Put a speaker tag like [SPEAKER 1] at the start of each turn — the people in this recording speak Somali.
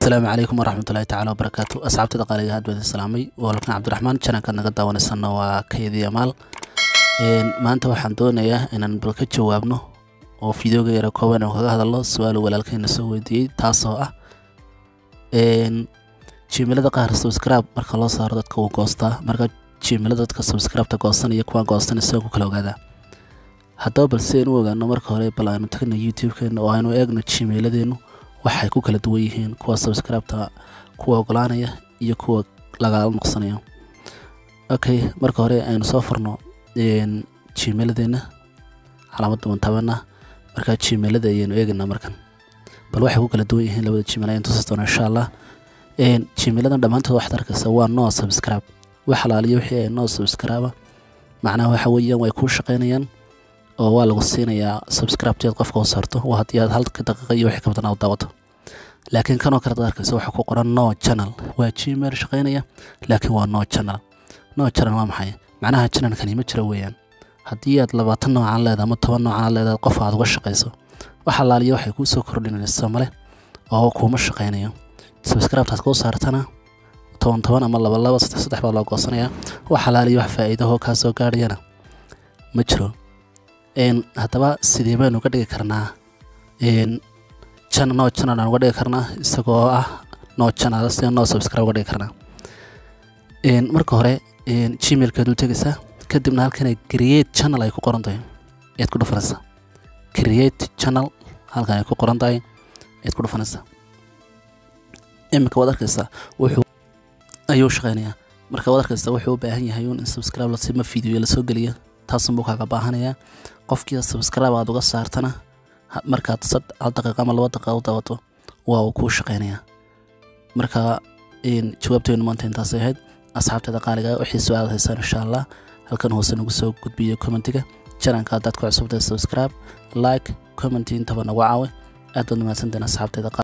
[SPEAKER 1] السلام عليكم ورحمة الله تعالى وبركاته. أصحابتي دقالي هاد بدي السلامي ولكن عبد الرحمن كان نقد داون السنة وكيدي مال ما أنت waxaan doonayaa inaan bal ka jawaabno oo fiidiyoga yar kooban oo kaga hadalno su'aalo walaalkeen soo weydiiyay taasoo ah channelada qaar subscribe marka loo saaro dadka uu goosta marka channelada dadka subscribe ta goosanaya kuwa goostan isagoo kala ogaada haddaba balse inuu ogaano marka hore bal aanu tagno YouTube-keena oo aanu eegno channeladeenu waxay ku kala duwan yihiin kuwa subscribe ta kuwa ogolaanaya iyo kuwa laga noqsanayo okay marka hore aynu soo furno channeladeena calaamada tabana marka channelada ayaynu eegnaa markan bal waxay ku kala duwan yihiin labada channel aynu tusato insha Allah channeladan dhamaantood wax tarkaysa waa no subscribe wax halaaliyo wixii ay no subscribe macnaha waxa weeyaan way ku shaqeynayaan oo waa lagu siinayaa subscribe tii qofka oo saarto waa hadii aad hal daqiiqo iyo wixii ka badan aad daawato laakiin kan oo kala darkaysa waxa ku qoran no channel waa channel shaqeynaya laakiin waa no channel waa maxay macnaha channel kan ima jira weeyaan hadii aad 20 nooc aan leedahay ama 10 nooc aan leedahay qof aad uga shaqeyso waxa laaliyo waxay ku soo kordhinaysaa male oo kuma shaqeynayo subscribe taas ku saartana 10 ama 2 3 baa loo goosanaya waxa laaliyo wax faa'iido oo ka soo gaarayana ma jiro hadaba sidee baan uga dhigi karnaa channel aan uga dhigi karnaa isagoo ah no channel si no subscribe uga dhigi karnaa marka hore gmail-ka dul tagaysaa kadibna halkan ay create channel ay ku qoran tahay eed ku dhufanaysaa create channel halkan ay ku qoran tahay eed ku dhufanaysaa imika wad arkaysaa wuxuu ayuu shaqeynayaa marka wad arkaysaa wuxuu u baahan yahay in subscribe la sima video la soo geliyo taas buu kaaga baahanaya qofkii subscribe aad uga saartana markaad 3 daqiiqo ama 2 daqiiqo daawato waa uu ku shaqeynayaa marka jawaabteenu maanta intaas ahayd asxaabtada qaaliga wixii su'aal haysan insha Allah halkan hoose nagu soo gudbiyo commentiga channelka dadka cusub subscribe like comment inta nagu caawi aad u mahadsantahay asxaabtada